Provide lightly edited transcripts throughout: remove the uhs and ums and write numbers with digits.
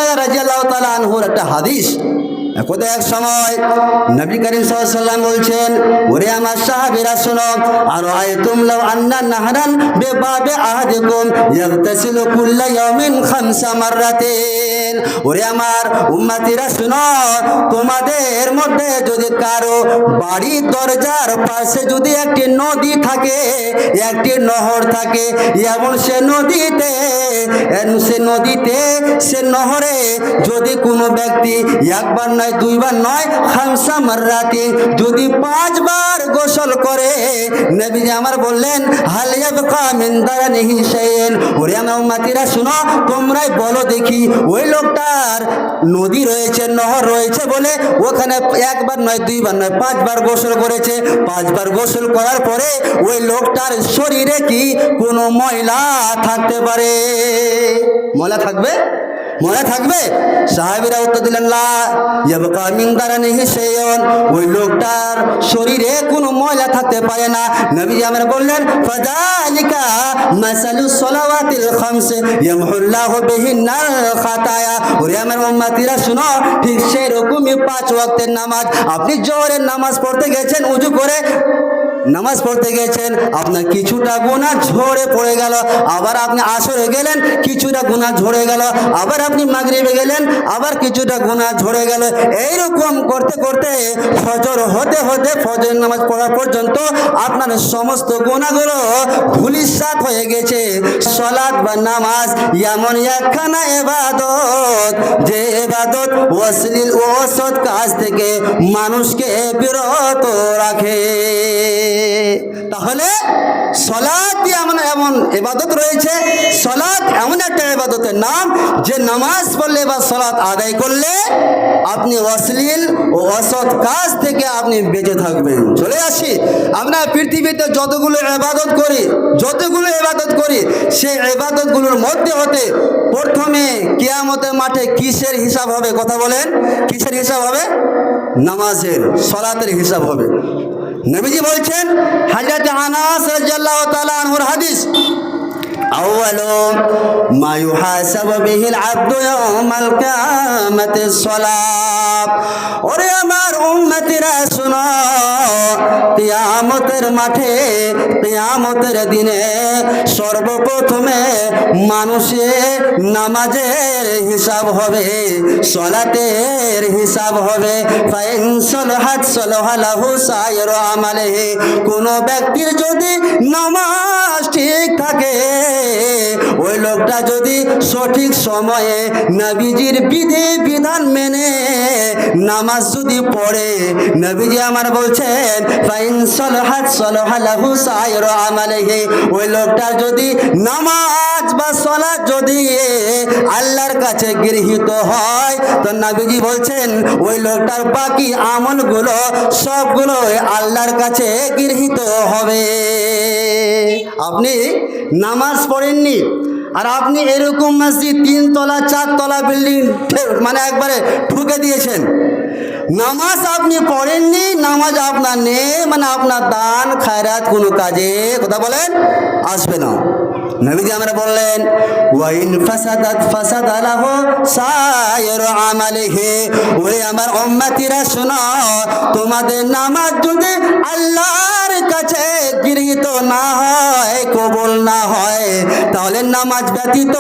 হুরায়রা রাদিয়াল্লাহু তাআলা আনহুর একটা হাদিস। একদা এক সময় নবী করিম সাল্লাল্লাহু আলাইহি ওয়াসাল্লাম বলছেন, ওরে আমার সাহাবীরা শোনো, আর আয়াতুম লাউ আন্না নাহরান বিবাবে আহাদিকুম ইয়াগতাসিলু কুল্লা ইয়াউমিন খামসা মাররাতিন। ওরে আমার উম্মতিরা শোনো, তোমাদের মধ্যে যদি কারো বাড়ির দরজার পাশে যদি একটি নদী থাকে, একটি নহর থাকে, এবং সে নহরে যদি কোনো ব্যক্তি একবার নয় দুইবার নয় খামসা মাররাতি যদি 5 বার গোসল করে, নবীজি আমার বললেন হাল ইয়াবকা মিন দারানিহি শাইইন। ওরে আমার উম্মতিরা শুনো, তোমরাই বলো দেখি, ওই লোকটার নদী রয়েছে, নহর রয়েছে বলে ওখানে একবার নয় দুইবার নয় 5 বার গোসল করেছে। 5 বার গোসল করার পরে ওই লোকটার শরীরে কি কোনো ময়লা থাকতে পারে? ময়লা থাকবে? মনে থাকবে? সাহাবীরা উত্তর দিলেন লা ইয়াবকা মিন দারানিহি শাইউন। ওই লোকটার শরীরে কোনো ময়লা থাকতে পারে না। নবী আমরা বললেন ফাযালিকা মাসালুস সালাওয়াতিল খামস ইয়ামহুল্লাহু বিহিন্নাল খাতায়া। ওরে আমার উম্মতিরা শুনো, ঠিক সেই রকমই 5 ওয়াক্তের নামাজ। আপনি জোহরের নামাজ পড়তে গেছেন, ওযু করে নামাজ পড়তে গেছেন, আপনার কিছুটা গুনাহ ঝরে পড়ে গেল, আবার আপনি আসরে গেলেন, কিছুটা গুনাহ ঝরে গেল, আবার আপনি মাগরিবে গেলেন, আবার কিছুটা গুনাহ ঝরে গেল। এইরকম করতে করতে ফজর হতে হতে ফজর নামাজ পড়া পর্যন্ত আপনার সমস্ত গুনাহগুলো ধূলিসাৎ হয়ে গেছে। সালাত বা নামাজ এমন একখানা ইবাদত, যে ইবাদত অশ্লীল ও অসৎ কাজ থেকে মানুষকে বিরত রাখে। তাহলে সালাত এমন ইবাদত রয়েছে, সালাত এমন একটা ইবাদতের নাম যে নামাজ পড়লে বা সালাত আদায় করলে আপনি অশ্লীল ও অসৎ কাজ থেকে আপনি বেঁচে থাকবেন। চলে আসি, আমরা পৃথিবীতে যতগুলো ইবাদত করি সেই ইবাদতগুলোর মধ্যে হতে প্রথমে কিয়ামতের মাঠে কিসের হিসাব হবে? কথা বলেন, কিসের হিসাব হবে? নামাজের, সালাতের হিসাব হবে। নবীজি বলছেন, হযরত আনাস রাদিয়াল্লাহু তাআলা আনহুর হাদিস, আউয়ালু মা ইউহাসাবু বিহিল আবদু ইয়াউমাল কিয়ামাতিস সালাত। ওরে আমার উম্মতিরা শুনো, কিয়ামতের মাঠে, কিয়ামতের দিনে সর্বপ্রথমে মানুষের নামাজের হিসাব হবে, সালাতের হিসাব হবে। ফাইন সালাহাত সালাহা লাহু সাইরু আমালিহি। কোন ব্যক্তির যদি নামাজ ঠিক থাকে, ওই লোকটা যদি সঠিক সময়ে নবীজির বিধি বিধান মেনে নামাজ যদি পড়ে, নবীজি আমার বলছেন ফাইন সালাহাত সালাহা লাহু সাইরু আমালিহি। ওই লোকটার যদি নামাজ বা সালাত যদি আল্লাহর কাছে গৃহীত হয়, তো নবীজি বলছেন ওই লোকটার বাকি আমলগুলো সবগুলো আল্লাহর কাছে গৃহীত হবে। আপনি নামাজ পড়েননি, আর আপনি এরকম মসজিদ 3 তলা 4 তলা বিল্ডিং একবারে ঠুকে দিয়েছেন, নামাজ আপনি পড়েননি, নামাজ আপনার নেই, আপনার দান খায়রাত কোনো কাজে, কথা বলেন, আসবে না। নবীজি আমরা বললেন ওয়াইন ফাসাদাত ফাসাদা লাহু সাইরু আমালিহি। ওরে আমার উম্মতিরা শোনো, তোমাদের নামাজ যদি আল্লাহর কাছে গৃহীত না হয়, কবুল না হয়, তাহলে নামাজ ব্যতীত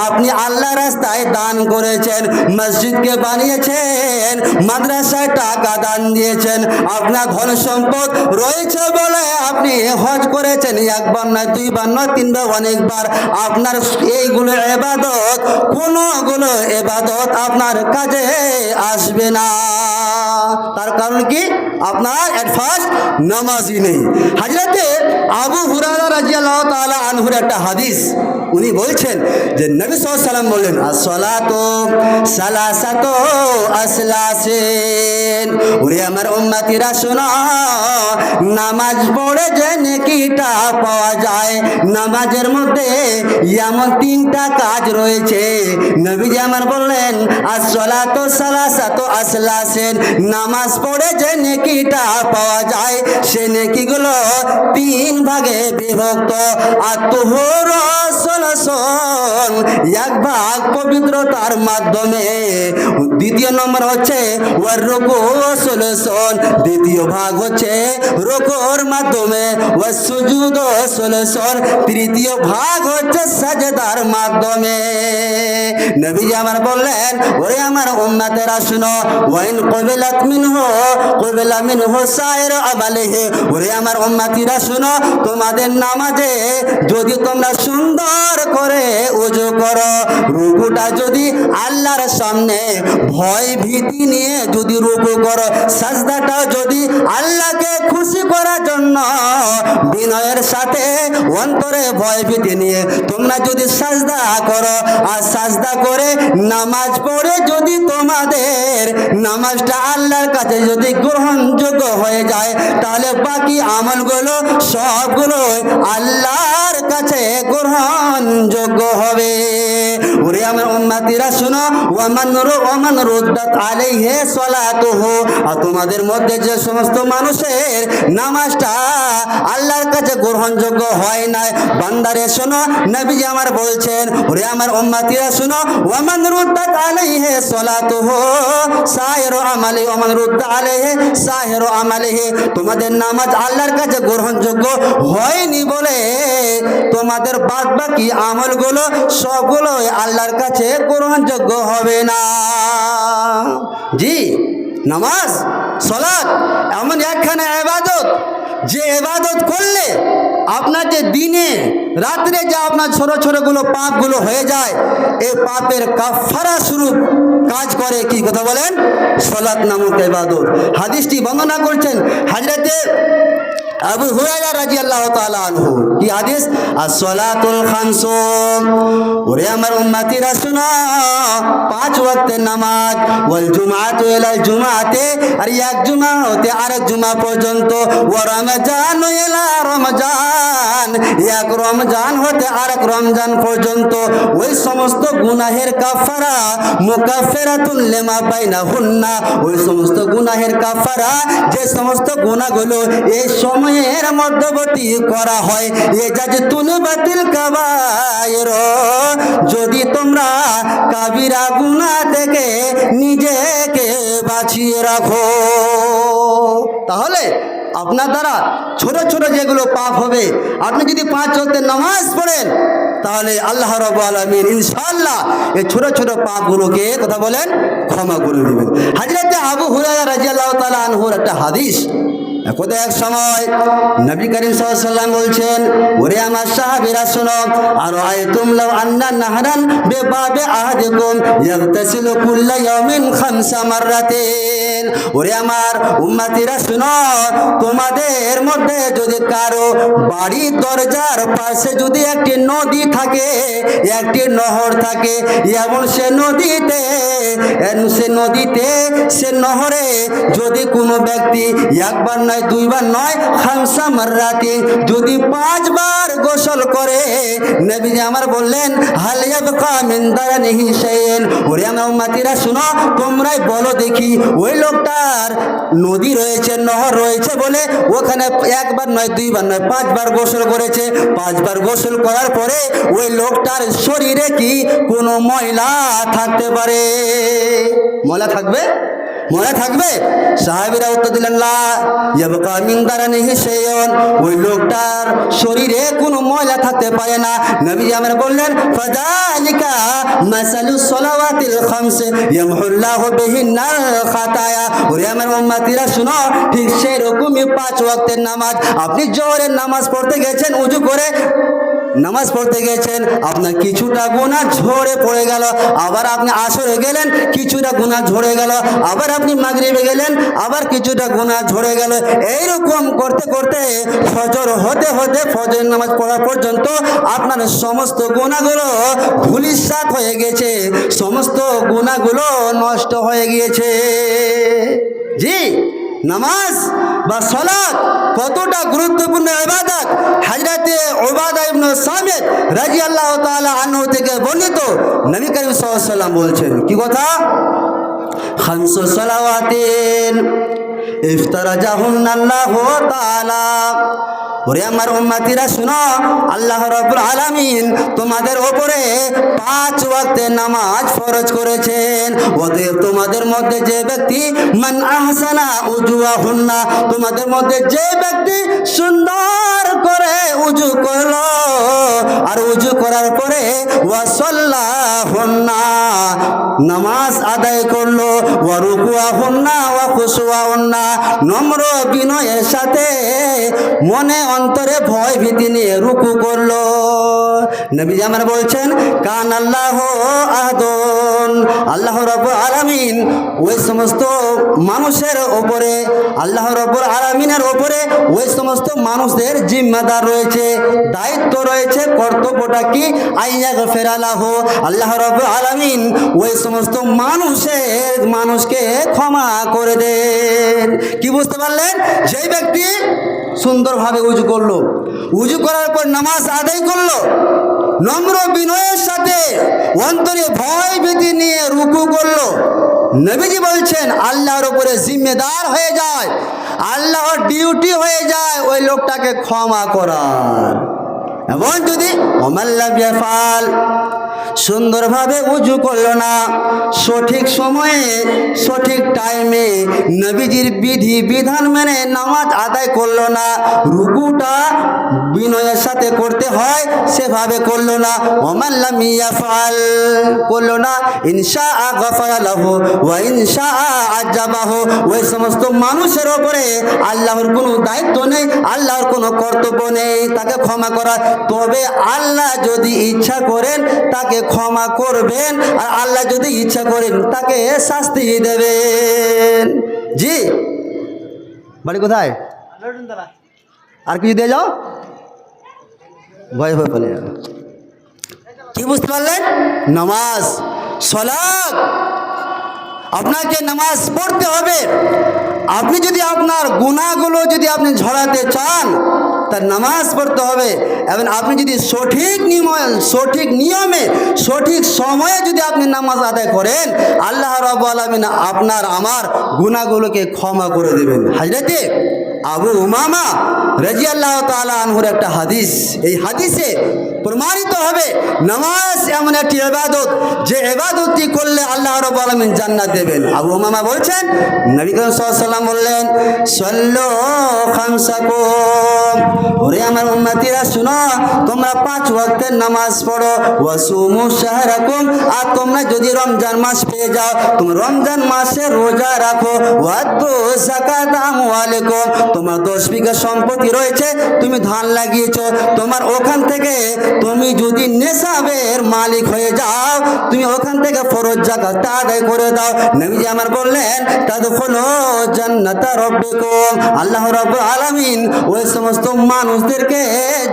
আপনি আল্লাহর রাস্তায় দান করেছেন, মসজিদকে বানিয়েছেন, মাদ্রাসায় টাকা দান দিয়েছেন, আপনার ধন সম্পদ রয়েছে বলে আপনি হজ করেছেন, একবার নয় দুইবার নয় 3 বার অনেকবার, আপনার এইগুলো ইবাদত, কোনগুলো ইবাদত আপনার কাজে আসবে না। তার কারণ কি? আপনার এট ফার্স্ট নামাজই নেই। হযরতে আবু হুরায়রা রাদিয়াল্লাহু তাআলা আনহুর একটা হাদিস, উনি বলছেন যে নবী সাল্লাল্লাহু আলাইহি ওয়াসাল্লাম বললেন আসসালাতু সালাসাতু আসলাসিন। ওরে আমার উম্মতিরা শোনো, নামাজ পড়ে যে নেকিটা পাওয়া যায়, নামাজের মধ্যে এমন 3টা কাজ রয়েছে। নবীজি আমার বললেন আসসালাতু সালাসাতু আসলাসিন, নামাজ পড়ে যে নেকিটা পাওয়া যায় সে নেকিগুলো 3 ভাগে বিভক্ত। আত্মহুর সলসন, 1 ভাগ পবিত্রতার মাধ্যমে। দ্বিতীয় নম্বর হচ্ছে ওয়ার রুকু সলসন, দ্বিতীয় ভাগ হচ্ছে রুকুর মাধ্যমে। ওয়াস সুজুদ সলসন, তৃতীয় ভাগ হচ্ছে সাজদার মাধ্যমে। নবীজি আমার বললেন, ওরে আমার উম্মতেরা শুনো, ওয়াইন কবিলাত মিনহু সাইর আমালিহি, ওরে আমার উম্মতিরা শুনো, তোমাদের নামাজে যদি তোমরা সুন্দর করে ওযু করো, রুকুটা যদি আল্লাহর সামনে ভয় ভীতি নিয়ে যদি রুকু করো, সাজদাটা যদি আল্লাহকে খুশি করার জন্য বিনয়ের সাথে অন্তরে ভয় ভীতি নিয়ে তোমরা যদি সাজদা করো, আর সাজদা করে নামাজ পড়ে যদি তোমাদের নামাজটা আল্লাহর কাছে যদি গ্রহণযোগ্য হয়ে যায়, তাহলে বাকি আমলগুলো সবগুলো আল্লাহর কাছে গ্রহণযোগ্য হবে। ওরে আমার উম্মতিরা শুনো, ওয়ামান রুদ্দাত আলাইহি সালাতুহু, আর তোমাদের মধ্যে যে সমস্ত মানুষের নামাজটা আল্লাহর কাছে গ্রহণযোগ্য হয় না, বান্দারে শোনো, নবীজি আমার বলছেন, ওরে আমার উম্মতিরা শুনো, ওয়ামান রুদ্দাত আলাইহি সালাতুহু সাইরু আমালি, ওয়ামান রুদ্দা আলাইহি সাইরু আমালিহি, তোমাদের নামাজ আল্লাহর কাছে গ্রহণযোগ্য হয়নি বলে তোমাদের বাদ বাকি আমলগুলো সবগুলো আল্লাহর কাছে গ্রহণযোগ্য হবে না। জি, নামাজ সালাত এমন একখানা ইবাদত, যে ইবাদত করলে আপনার যে দিনে রাত্রে যে আপনার ছোট ছোটগুলো পাপগুলো হয়ে যায়, এই পাপের কাফারা স্বরূপ কাজ করে। কি কথা বলেন? সালাত নামক ইবাদত। হাদিসটি বর্ণনা করছেন হযরতে আবু হুরায়রা রাদিয়াল্লাহু তাআলা আনহু। কি হাদিস? as-salatul khamsu, ওরে আমার উম্মতিরা শুনো, 5 ওয়াক্তের নামাজ, ওয়াল জুমআতু ইলা জুমআতে, আর এক জুমা হতে আরেক জুমা পর্যন্ত, ওয়া রমজানু ইলা রমজান, এক রমজান হতে আরেক রমজান পর্যন্ত, ওই সমস্ত গুনাহের কাফারা মুকাফফিরাতুল লিমা বাইনাহুন্না, ওই সমস্ত গুনাহের কাফারা, যে সমস্ত গুনাহগুলো এই সময়ের মধ্যবর্তী করা হয়, এ যাজ তুনবাতিল কাবায়ের, যদি তোমরা কাবিরা গুনাহ থেকে নিজেকে বাঁচিয়ে রাখো, তাহলে আপনার দ্বারা ছোট ছোট যেগুলো পাপ হবে, আপনি যদি 5 ওয়াক্তের নামাজ পড়েন, তাহলে আল্লাহ রাব্বুল আলামিন ইনশাআল্লাহ এই ছোট ছোট পাপগুলোকে কথা বলেন ক্ষমা করে দিবেন। হযরতে আবু হুরায়রা রাদিয়াল্লাহু তাআলা আনহুর একটা হাদিস, একদা এক সময় নবী করিম সাল্লাল্লাহু আলাইহি ওয়াসাল্লাম বলছেন, ওরে আমার সাহাবীরা শোনো, আর আয়াতুম লাউ আন্না নাহরান বিবাবে আহাদিকুম ইয়াগতাসিলু কুল্লা ইয়াউমিন 5 মাররাতিন, ওরে আমার উম্মতিরা শোনো, তোমাদের মধ্যে যদি কারো বাড়ির দরজার পাশে যদি একটি নদী থাকে, একটি নহর থাকে, এমন সে নহরে যদি কোনো ব্যক্তি একবার নয়, 2 বার নয়, 5 মাররাতিন যদি 5 বার গোসল করে, নবীজি আমার বললেন, হাল ইয়াবকা মিন দানিহি শাইইন, ওরে আমার উম্মতিরা শুনো, তোমরাই বলো দেখি, ওই লোকটার নদী রয়েছে, নহর রয়েছে বলে ওখানে একবার নয়, 2 বার নয়, 5 বার গোসল করেছে, 5 বার গোসল করার পরে ওই লোকটার শরীরে কি কোনো ময়লা থাকতে পারে? ময়লা থাকবে? মনে থাকবে? সাহাবীরা উত্তর দিলেন, লা ইয়াবকা মিন দারানিহি শাইউন, ওই লোকটার শরীরে কোনো ময়লা থাকতে পারে না। নবীজি আমরা বললেন, ফাযালিকা মাসালুস সালাওয়াতিল খামস ইয়ামহুল্লাহু বিহিন্নাল খাতায়া, ওরে আমার উম্মতিরা শুনো, ঠিক সেই রকমই 5 ওয়াক্তের নামাজ, আপনি জোহরের নামাজ পড়তে গেছেন, ওযু করে নামাজ পড়তে গেছেন, আপনার কিছুটা গুনাহ ঝরে পড়ে গেল, আবার আপনি আসরে গেলেন, কিছুটা গুনাহ ঝরে গেল, আবার আপনি মাগরিবে গেলেন, আবার কিছুটা গুনাহ ঝরে গেল, এইরকম করতে করতে ফজর হতে হতে, ফজরের নামাজ পড়া পর্যন্ত আপনার সমস্ত গুনাহগুলো ধূলিসাৎ হয়ে গেছে, সমস্ত গুনাহগুলো নষ্ট হয়ে গিয়েছে। জি, নামাজ বা সালাত কতটা গুরুত্বপূর্ণ ইবাদত, হযরতে উবাদা ইবনে সামিত রাদিয়াল্লাহু তাআলা আনহু থেকে বর্ণিত, নবী করিম সাল্লাল্লাহু আলাইহি ওয়াসাল্লাম বলছেন, কি কথা? খামসু সালাওয়াতিন ইফতারাজাহুন্না আল্লাহু তাআলা। ওরে আমার উম্মতিরা শুনো, আল্লাহ রাব্বুল আলামিন তোমাদের উপরে 5 ওয়াক্তের নামাজ ফরজ করেছেন। অতএব তোমাদের মধ্যে যে ব্যক্তি মান আহসানা উজুহুন্না, তোমাদের মধ্যে যে ব্যক্তি সুন্দর করে উজু করলো আর উজু করার পরে ওয়া সাল্লাহুন্না, নামাজ আদায় করলো, ওয়া রুকুহুন্না ওয়া খুশুহুন্না, নম্র বিনয়ের সাথে মনে অন্তরে ভয় ভীতি নিয়ে রুকু করলো। নবীজি আমার বলছেন কান আল্লাহ আহাদুন, আল্লাহ রাব্বুল আলামিন ওই সমস্ত মানুষের ওপরে, আল্লাহ রাব্বুল আলামিনের ওপরে ওই সমস্ত মানুষদের জিম্মাদার রয়েছে, দায়িত্ব রয়েছে। কর্তব্যটা কি? আইয়াগফিরা লাহু, আল্লাহ রাব্বুল আলামিন ওই সমস্ত মানুষকে ক্ষমা করে দেন। কি বুঝতে পারলেন? যেই ব্যক্তি সুন্দরভাবে উজু করলো, উজু করার পর নামাজ আদায় করলো, নম্র বিনয়ের সাথে অন্তরে ভয় ভীতি নিয়ে রুকু করলো, নবীজি বলছেন আল্লাহর উপরে জিম্মেদার হয়ে যায়, আল্লাহর ডিউটি হয়ে যায় ওই লোকটাকে ক্ষমা করার। এবং যদি ওমাল্লাম ইয়াফাল, সুন্দরভাবে উজু করলো না, সঠিক সময়ে সঠিক টাইমে নবীজির বিধি বিধান মেনে নামাজ আদায় করলো না, রুকুটা বিনয়ের সাথে করতে হয় সেভাবে করলো না, ওমাল্লাম ইয়াফাল করলো না, ইনশাআ গফারা লাহু ওয়া ইনশাআ আযাবাহু, ওই সমস্ত মানুষের ওপরে আল্লাহর কোনো দায়িত্ব নেই, আল্লাহর কোনো কর্তব্য নেই তাকে ক্ষমা করা। তবে আল্লাহ যদি ইচ্ছা করেন তাকে ক্ষমা করবেন, আর আল্লাহ যদি ইচ্ছা করেন তাকে শাস্তি দেবেন। জি, বাড়ি কোথায়? আর কিছু দিয়ে যাও, ভয় ভয় বলে। কি বুঝতে পারলেন? নামাজ, সালাত, আপনাকে নামাজ পড়তে হবে। আপনি যদি আপনার গুনাহগুলো যদি আপনি ঝরাতে চান তার নামাজ পড়তে হবে। এবং আপনি যদি সঠিক নিয়মে সঠিক সময়ে যদি আপনি নামাজ আদায় করেন, আল্লাহ রাব্বুল আলামিন আপনার আমার গুনাহগুলোকে ক্ষমা করে দেবেন। হযরতে আবু উমামা রাদিয়াল্লাহু তাআলা আনহুর একটা হাদিস, এই হাদিসে প্রমাণিত হবে নামাজ এমন একটি ইবাদত যে ইবাদতটি করলে আল্লাহ রাব্বুল আলামিন জান্নাত দেবেন। আবু উমামা বলছেন নবী করিম সাল্লাল্লাহু আলাইহি ওয়াসাল্লাম বললেন সাল্লু খামসাকুম, ওরে আমার উম্মতিরা শুনো, তোমরা 5 ওয়াক্তের নামাজ পড়ো, ওয়াসুমু শাহরাকুম, আর তোমরা যদি রমজান মাস পেয়ে যাও তোমরা রমজান মাসে রোজা রাখো, ওয়াতু যাকাত আমওয়ালিকুম, তোমার 10 বিঘা সম্পত্তি রয়েছে, তুমি ধান লাগিয়েছো, তোমার ওখান থেকে তুমি যদি নেশাবের মালিক হয়ে যাও, তুমি ওখান থেকে ফরজ যাকাত আদায় করে দাও। নবীজি আমার বললেন তাদখুলু জান্নাতা রাব্বিকুম, আল্লাহ রাব্বুল আলামিন ওই সমস্ত মানুষদেরকে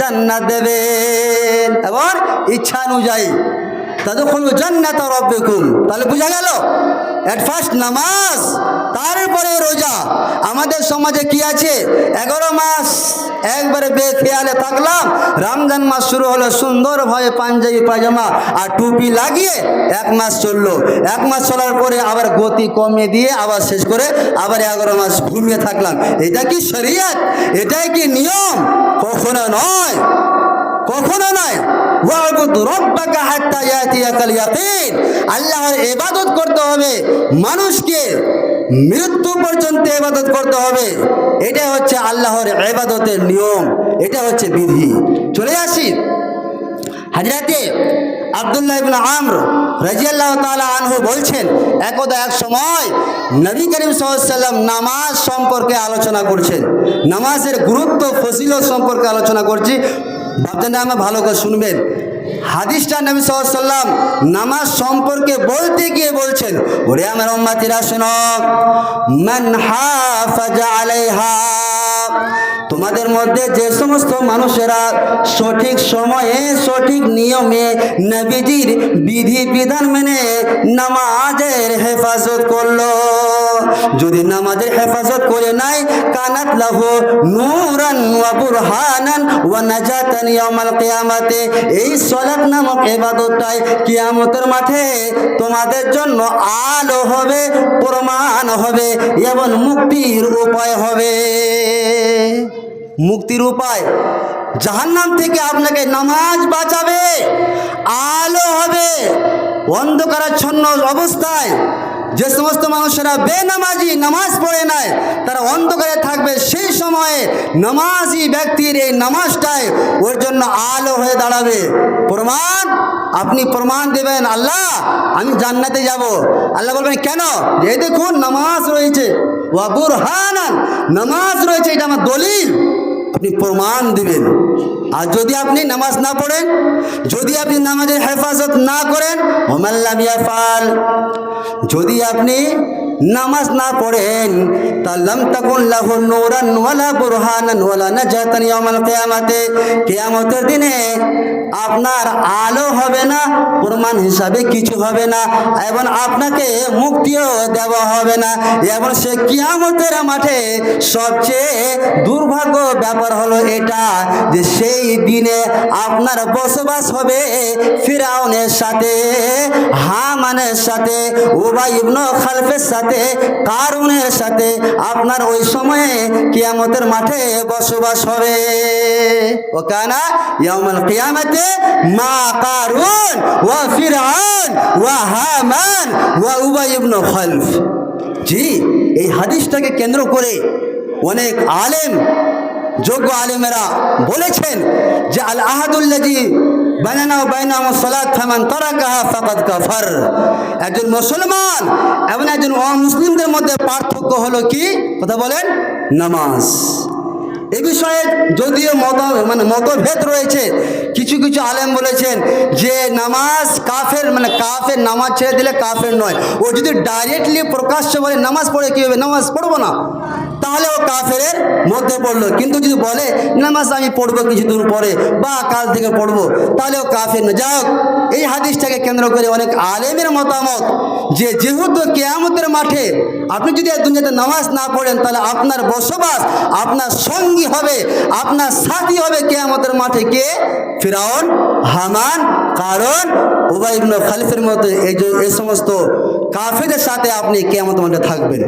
জান্নাত দেবেন এবং ইচ্ছা অনুযায়ী। তাদখুলু জান্নাতা রাব্বিকুম, তাহলে বোঝা গেল এট ফার্স্ট নামাজ, তারপরে রোজা। আমাদের সমাজে কি আছে, 11 মাস একবারে বেখেয়ালে থাকলাম, রমজান মাস শুরু হলো সুন্দরভাবে পাঞ্জাবি পায়জামা আর টুপি লাগিয়ে 1 মাস চললো, 1 মাস চলার পরে আবার গতি কমিয়ে দিয়ে আবার শেষ করে আবার 11 মাস ঘুমিয়ে থাকলাম। এটা কি শরীয়ত? এটাই কি নিয়ম? কখনো নয়, কখনো নয়। ওয়াবুদ রাব্বাকা হাত্তা ইয়াতিয়াকাল ইয়াকিন, আল্লাহর ইবাদত করতে হবে, মানুষকে মৃত্যু পর্যন্ত ইবাদত করতে হবে। এটা হচ্ছে আল্লাহর ইবাদতের নিয়ম, এটা হচ্ছে বিধি। চলে আসি হযরতে আব্দুল্লাহ ইবনে আমর রাদিয়াল্লাহু তাআলা আনহু বলছেন একদা এক সময় নবী করিম সাল্লাল্লাহু আলাইহি ওয়াসাল্লাম নামাজ সম্পর্কে আলোচনা করছেন, নামাজের গুরুত্ব ফজিলত সম্পর্কে আলোচনা করছি। ভাবছেন না, আমার ভালো করে শুনবেন। হাদিসটা নবী সাল্লাল্লাহু আলাইহি ওয়াসাল্লাম নামাজ সম্পর্কে বলতে গিয়ে বলছেন, ওরে আমার উম্মতিরা শোনো, মান হাফাজা আলাইহা, তোমাদের মধ্যে যে সমস্ত মানুষেরা সঠিক সময়ে সঠিক নিয়মে নবীজির বিধি বিধান মেনে নামাজের হেফাজত করলো, যদি নামাজের হেফাজত করে নাই, কানাত লাহু নূরান ওয়া বুরহানান ওয়া নাজাতান ইয়াউমাল কিয়ামাতে, এই সালাত সালাত নামক ইবাদতটাই কিয়ামতের মাঠে তোমাদের জন্য আলো হবে, প্রমাণ হবে এবং মুক্তির উপায় হবে। মুক্তির উপায়, জাহান্নাম থেকে আপনাকে নামাজ বাঁচাবে, আলো হবে। অন্ধকারাচ্ছন্ন অবস্থায় যে সমস্ত মানুষেরা বেনামাজি, নামাজ পড়ে নাই, তারা অন্ধকারে থাকবে, সেই সময়ে নামাজি ব্যক্তির এই নামাজটাই ওর জন্য আলো হয়ে দাঁড়াবে। প্রমাণ, আপনি প্রমাণ দেবেন, আল্লাহ আমি জান্নাতে যাব। আল্লাহ বলবেন কেন? এই দেখুন নামাজ রয়েছে, ওয়া বুরহানান, নামাজ রয়েছে, এটা আমার দলিল। আপনি প্রমাণ দিবেন। আর যদি আপনি নামাজ না পড়েন, যদি আপনি নামাজের হেফাজত না করেন, ওমাল্লাম ইয়াফাল, যদি আপনি নামাজ না পড়েন, তাল্লাম তাকুন লাহু নূরান ওয়ালা বুরহানান ওয়ালা নাজাতান ইয়াউমাল কিয়ামাতে, কিয়ামতের দিনে আপনার আলো হবে না, প্রমাণ হিসাবে কিছু হবে না, এবং আপনাকে মুক্তিও দেওয়া হবে না। এবং সে কিয়ামতের মাঠে সবচেয়ে দুর্ভাগ্য ব্যাপার হলো এটা যে সেই দিনে আপনার বসবাস হবে ফিরাউনের সাথে, হামানের সাথে, উবাই ইবনে খালফের সাথে, কারুনের সাথে। আপনার ওই সময়ে কিয়ামতের মাঠে বসবাস হবে। ও কানা ইয়াউমাল কিয়ামাতে মা কারুন ওয়া ফিরআউন ওয়া হামান ওয়া উবাই ইবনে খালফ। জি, এই হাদিসটাকে কেন্দ্র করে অনেক আলেম, যোগ্য আলেমেরা বলেছেন যে আল আহাদুল্লাযী বানানা বাইনাহুম সালাত ফামান তারাকাহা ফাকাদ কাফার। একজন মুসলমান এবং একজন অমুসলিমদের মধ্যে পার্থক্য হলো কি? কথা বলেন, নামাজ। এ বিষয়ে যদিও মতভেদ রয়েছে, কিছু কিছু আলেম বলেছেন যে নামাজ কাফের, কাফের নামাজ ছেড়ে দিলে কাফের নয়। ও যদি ডাইরেক্টলি প্রকাশ্য বলে নামাজ পড়ে কী হবে, নামাজ পড়বো না, তাহলে ও কাফের মধ্যে পড়লো। কিন্তু যদি বলে নামাজ আমি পড়বো কিছুদিন পরে বা কাল থেকে পড়বো, তাহলে ও কাফের না। যাই হোক, এই হাদিসটাকে কেন্দ্র করে অনেক আলেমের মতামত যে যেহেতু কিয়ামতের মাঠে আপনি যদি দুনিয়াতে নামাজ না পড়েন, তাহলে আপনার বসবাস, আপনার সঙ্গী হবে, আপনার সাথী হবে কিয়ামতের মাঠে কে? ফিরাউন, হামান, কারুন, উবাই ইবনে খালফের মতো এই সমস্ত কাফেরদের সাথে আপনি কিয়ামতের মাঠে থাকবেন।